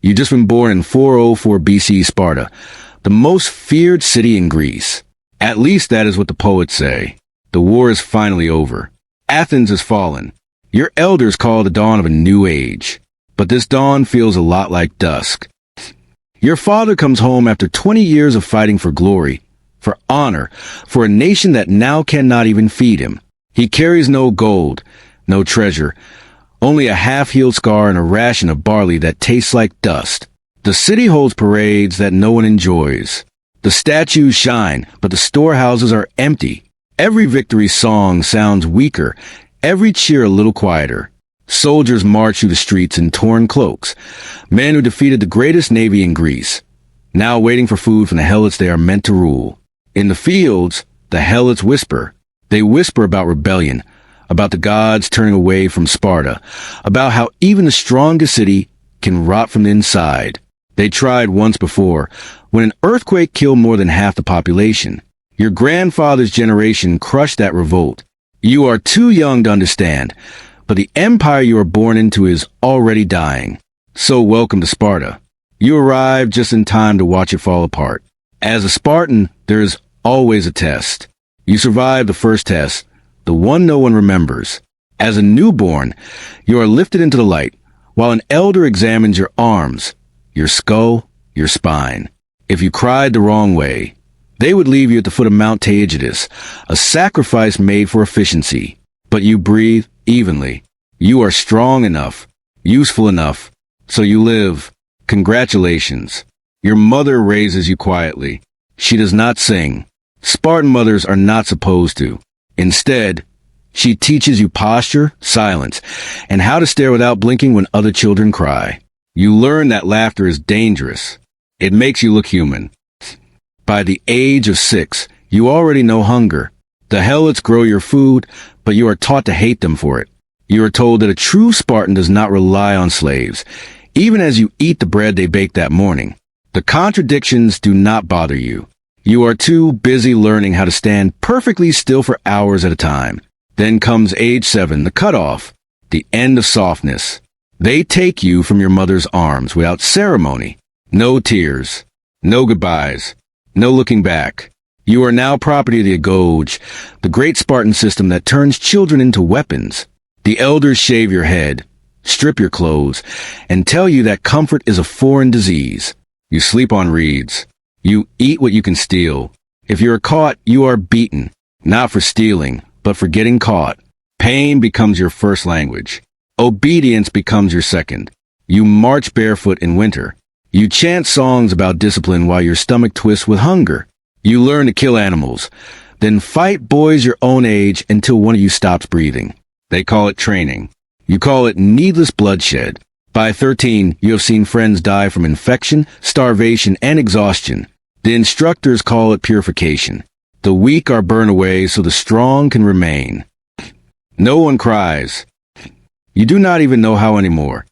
You've just been born in 404 BC Sparta, the most feared city in Greece. At least that is what the poets say. The war is finally over. Athens has fallen. Your elders call the dawn of a new age. But this dawn feels a lot like dusk. Your father comes home after 20 years of fighting for glory, for honor, for a nation that now cannot even feed him. He carries no gold, no treasure, only a half-healed scar and a ration of barley that tastes like dust. The city holds parades that no one enjoys. The statues shine, but the storehouses are empty. Every victory song sounds weaker, every cheer a little quieter. Soldiers march through the streets in torn cloaks, men who defeated the greatest navy in Greece, now waiting for food from the helots they are meant to rule. In the fields, the helots whisper. They whisper about rebellion, about the gods turning away from Sparta, about how even the strongest city can rot from the inside. They tried once before, when an earthquake killed more than half the population. Your grandfather's generation crushed that revolt. You are too young to understand, but the empire you are born into is already dying. So welcome to Sparta. You arrived just in time to watch it fall apart. As a Spartan, there is always a test. You survived the first test, the one no one remembers. As a newborn, you are lifted into the light, while an elder examines your arms, your skull, your spine. If you cried the wrong way, they would leave you at the foot of Mount Taygetus, a sacrifice made for efficiency. But you breathe evenly. You are strong enough, useful enough, so you live. Congratulations. Your mother raises you quietly. She does not sing. Spartan mothers are not supposed to. Instead, she teaches you posture, silence, and how to stare without blinking when other children cry. You learn that laughter is dangerous. It makes you look human. By the age of 6, you already know hunger. The helots grow your food, but you are taught to hate them for it. You are told that a true Spartan does not rely on slaves, even as you eat the bread they baked that morning. The contradictions do not bother you. You are too busy learning how to stand perfectly still for hours at a time. Then comes age 7, the cutoff, the end of softness. They take you from your mother's arms without ceremony. No tears, no goodbyes, no looking back. You are now property of the Agoge, the great Spartan system that turns children into weapons. The elders shave your head, strip your clothes, and tell you that comfort is a foreign disease. You sleep on reeds. You eat what you can steal. If you are caught, you are beaten, not for stealing, but for getting caught. Pain becomes your first language. Obedience becomes your second. You march barefoot in winter. You chant songs about discipline while your stomach twists with hunger. You learn to kill animals, then fight boys your own age until one of you stops breathing. They call it training. You call it needless bloodshed. By 13, you have seen friends die from infection, starvation, and exhaustion. The instructors call it purification. The weak are burned away so the strong can remain. No one cries. You do not even know how anymore.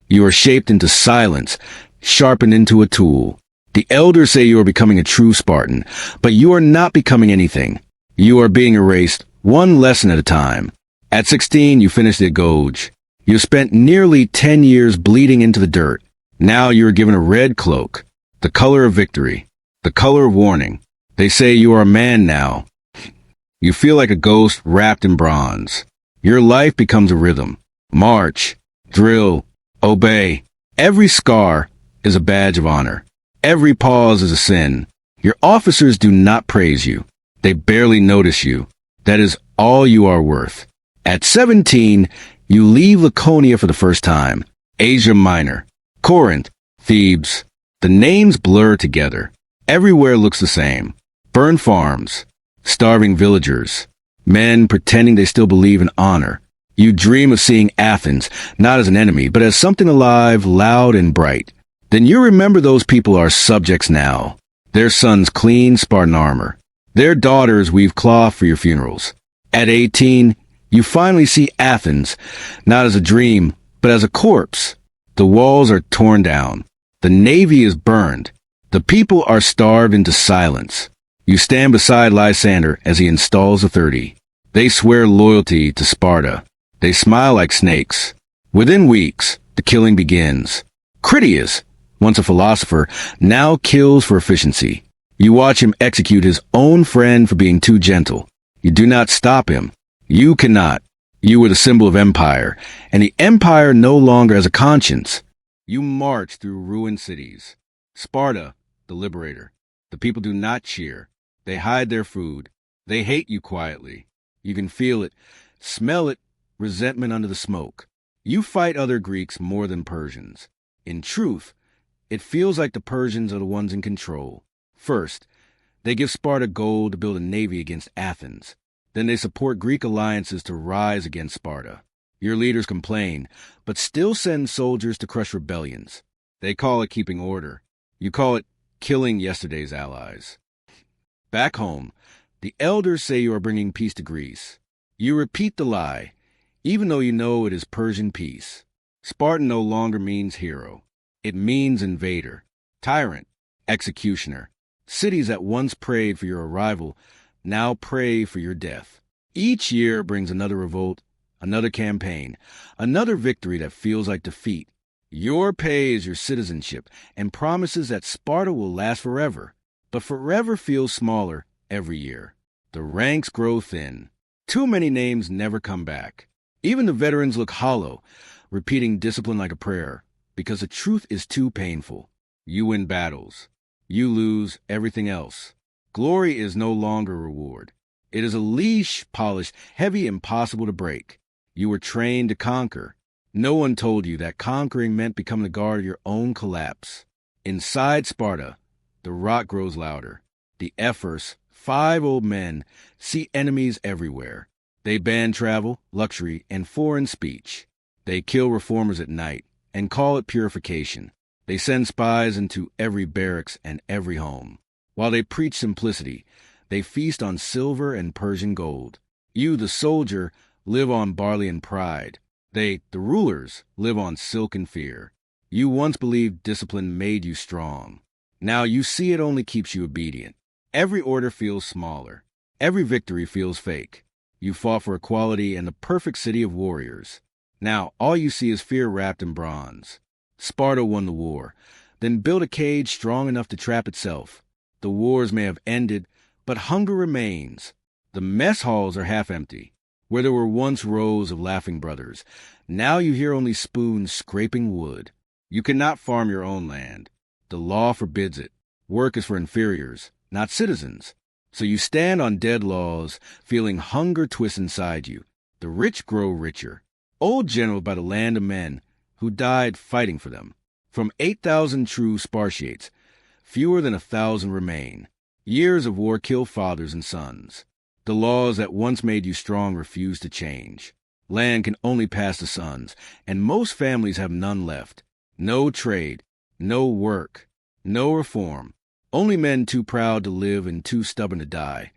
You are shaped into silence, sharpened into a tool. The elders say you are becoming a true Spartan, but you are not becoming anything. You are being erased, one lesson at a time. At 16, you finish the Agoge. You spent nearly 10 years bleeding into the dirt. Now you are given a red cloak, the color of victory, the color of warning. They say you are a man now. You feel like a ghost wrapped in bronze. Your life becomes a rhythm. March, drill, obey. Every scar is a badge of honor. Every pause is a sin. Your officers do not praise you. They barely notice you. That is all you are worth. At 17, you leave Laconia for the first time. Asia Minor, Corinth, Thebes. The names blur together. Everywhere looks the same. Burned farms, starving villagers, men pretending they still believe in honor. You dream of seeing Athens, not as an enemy, but as something alive, loud, and bright. Then you remember those people are subjects now. Their sons clean Spartan armor. Their daughters weave cloth for your funerals. At 18, you finally see Athens, not as a dream, but as a corpse. The walls are torn down. The navy is burned. The people are starved into silence. You stand beside Lysander as he installs the 30. They swear loyalty to Sparta. They smile like snakes. Within weeks, the killing begins. Critias, once a philosopher, now kills for efficiency. You watch him execute his own friend for being too gentle. You do not stop him. You cannot. You were the symbol of empire, and the empire no longer has a conscience. You march through ruined cities. Sparta, the liberator. The people do not cheer. They hide their food. They hate you quietly. You can feel it, smell it, resentment under the smoke. You fight other Greeks more than Persians. In truth, it feels like the Persians are the ones in control. First, they give Sparta gold to build a navy against Athens. Then they support Greek alliances to rise against Sparta. Your leaders complain, but still send soldiers to crush rebellions. They call it keeping order. You call it killing yesterday's allies. Back home, the elders say you are bringing peace to Greece. You repeat the lie, even though you know it is Persian peace. Spartan no longer means hero. It means invader, tyrant, executioner. Cities that once prayed for your arrival now pray for your death. Each year brings another revolt, another campaign, another victory that feels like defeat. Your pay is your citizenship and promises that Sparta will last forever. But forever feels smaller every year. The ranks grow thin. Too many names never come back. Even the veterans look hollow, repeating discipline like a prayer, because the truth is too painful. You win battles. You lose everything else. Glory is no longer a reward. It is a leash, polished, heavy, impossible to break. You were trained to conquer. No one told you that conquering meant becoming the guard of your own collapse. Inside Sparta, the rock grows louder. The ephors, 5 old men, see enemies everywhere. They ban travel, luxury, and foreign speech. They kill reformers at night and call it purification. They send spies into every barracks and every home. While they preach simplicity, they feast on silver and Persian gold. You, the soldier, live on barley and pride. They, the rulers, live on silk and fear. You once believed discipline made you strong. Now you see it only keeps you obedient. Every order feels smaller. Every victory feels fake. You fought for equality and the perfect city of warriors. Now all you see is fear wrapped in bronze. Sparta won the war, then built a cage strong enough to trap itself. The wars may have ended, but hunger remains. The mess halls are half empty. Where there were once rows of laughing brothers, now you hear only spoons scraping wood. You cannot farm your own land. The law forbids it. Work is for inferiors, not citizens. So you stand on dead laws, feeling hunger twist inside you. The rich grow richer. Old generals by the land of men who died fighting for them. From 8,000 true Spartiates, fewer than 1,000 remain. Years of war kill fathers and sons. The laws that once made you strong refuse to change. Land can only pass to sons, and most families have none left. No trade, no work, no reform. Only men too proud to live and too stubborn to die,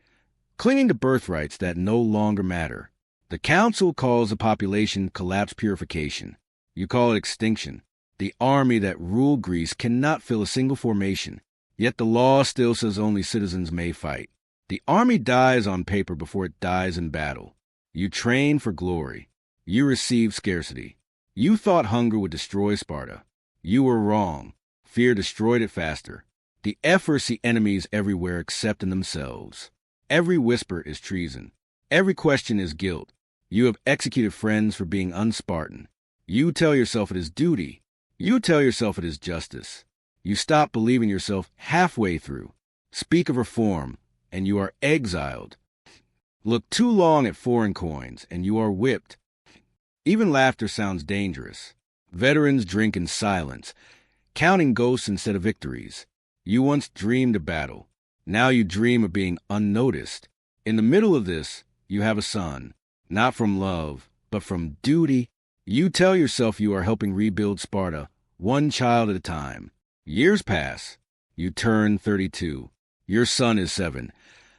clinging to birthrights that no longer matter. The council calls the population collapse purification. You call it extinction. The army that ruled Greece cannot fill a single formation, yet the law still says only citizens may fight. The army dies on paper before it dies in battle. You train for glory. You receive scarcity. You thought hunger would destroy Sparta. You were wrong. Fear destroyed it faster. The ephors see enemies everywhere except in themselves. Every whisper is treason. Every question is guilt. You have executed friends for being un-Spartan. You tell yourself it is duty. You tell yourself it is justice. You stop believing yourself halfway through. Speak of reform, and you are exiled. Look too long at foreign coins, and you are whipped. Even laughter sounds dangerous. Veterans drink in silence, counting ghosts instead of victories. You once dreamed of battle. Now you dream of being unnoticed. In the middle of this, you have a son, not from love, but from duty. You tell yourself you are helping rebuild Sparta, one child at a time. Years pass. You turn 32. Your son is 7,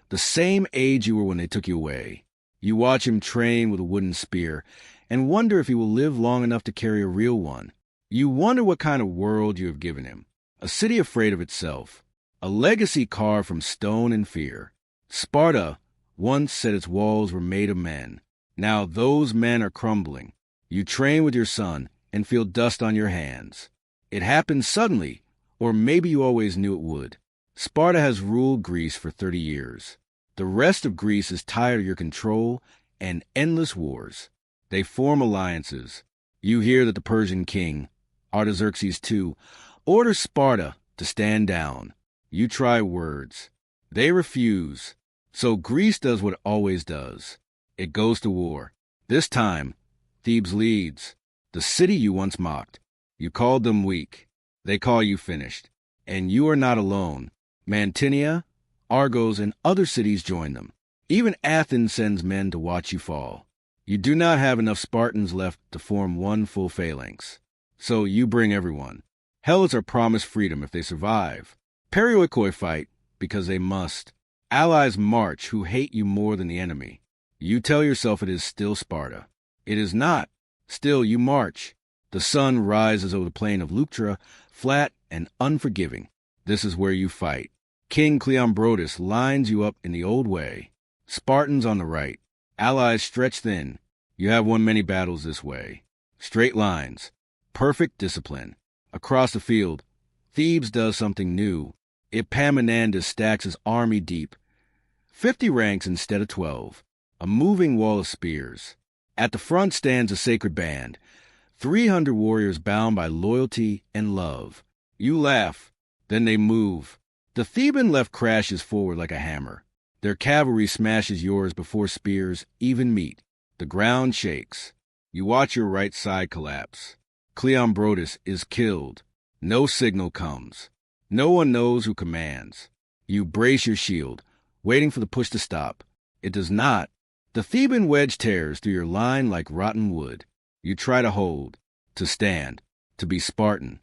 the same age you were when they took you away. You watch him train with a wooden spear and wonder if he will live long enough to carry a real one. You wonder what kind of world you have given him. A city afraid of itself. A legacy carved from stone and fear. Sparta once said its walls were made of men. Now those men are crumbling. You train with your son and feel dust on your hands. It happened suddenly, or maybe you always knew it would. Sparta has ruled Greece for 30 years. The rest of Greece is tired of your control and endless wars. They form alliances. You hear that the Persian king, Artaxerxes II, orders Sparta to stand down. You try words. They refuse. So Greece does what it always does. It goes to war. This time, Thebes leads. The city you once mocked. You called them weak. They call you finished. And you are not alone. Mantinea, Argos, and other cities join them. Even Athens sends men to watch you fall. You do not have enough Spartans left to form one full phalanx. So you bring everyone. Helots are promised freedom if they survive. Perioikoi fight because they must. Allies march who hate you more than the enemy. You tell yourself it is still Sparta. It is not. Still you march. The sun rises over the plain of Leuctra, flat and unforgiving. This is where you fight. King Cleombrotus lines you up in the old way. Spartans on the right. Allies stretch thin. You have won many battles this way. Straight lines. Perfect discipline. Across the field, Thebes does something new. Epaminondas stacks his army deep. 50 ranks instead of 12. A moving wall of spears. At the front stands a sacred band. 300 warriors bound by loyalty and love. You laugh. Then they move. The Theban left crashes forward like a hammer. Their cavalry smashes yours before spears even meet. The ground shakes. You watch your right side collapse. Cleombrotus is killed. No signal comes. No one knows who commands. You brace your shield, waiting for the push to stop. It does not. The Theban wedge tears through your line like rotten wood. You try to hold, to stand, to be Spartan.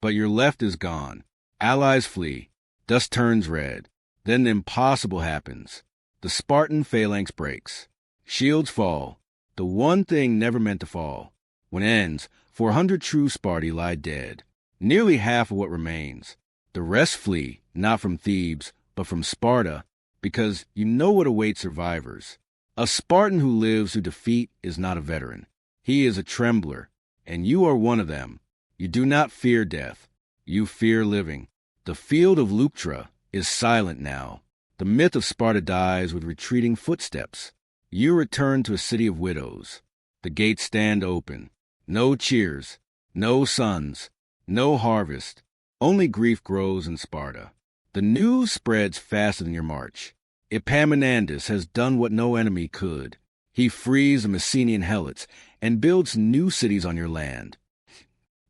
But your left is gone. Allies flee. Dust turns red. Then the impossible happens. The Spartan phalanx breaks. Shields fall. The one thing never meant to fall. When it ends, 400 true Sparti lie dead. Nearly half of what remains. The rest flee, not from Thebes, but from Sparta, because you know what awaits survivors. A Spartan who lives through defeat is not a veteran. He is a trembler, and you are one of them. You do not fear death. You fear living. The field of Leuctra is silent now. The myth of Sparta dies with retreating footsteps. You return to a city of widows. The gates stand open. No cheers, no sons, no harvest. Only grief grows in Sparta. The news spreads faster than your march. Epaminondas has done what no enemy could. He frees the Messenian helots and builds new cities on your land.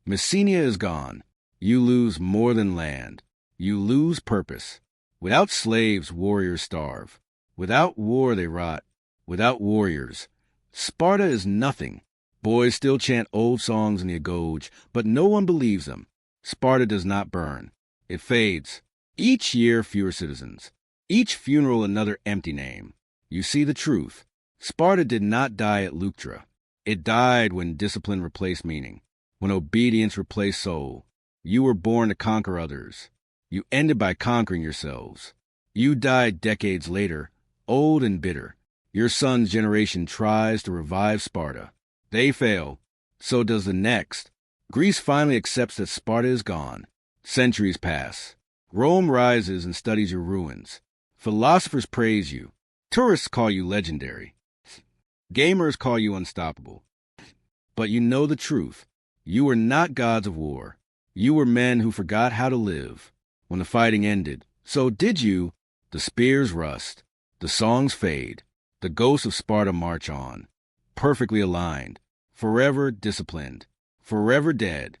Messenia is gone. You lose more than land. You lose purpose. Without slaves, warriors starve. Without war, they rot. Without warriors, Sparta is nothing. Boys still chant old songs in the Agoge, but no one believes them. Sparta does not burn. It fades. Each year, fewer citizens. Each funeral, another empty name. You see the truth. Sparta did not die at Leuctra. It died when discipline replaced meaning, when obedience replaced soul. You were born to conquer others. You ended by conquering yourselves. You died decades later, old and bitter. Your son's generation tries to revive Sparta. They fail. So does the next. Greece finally accepts that Sparta is gone. Centuries pass. Rome rises and studies your ruins. Philosophers praise you. Tourists call you legendary. Gamers call you unstoppable. But you know the truth. You were not gods of war. You were men who forgot how to live. When the fighting ended, so did you. The spears rust. The songs fade. The ghosts of Sparta march on. Perfectly aligned. Forever disciplined. Forever dead.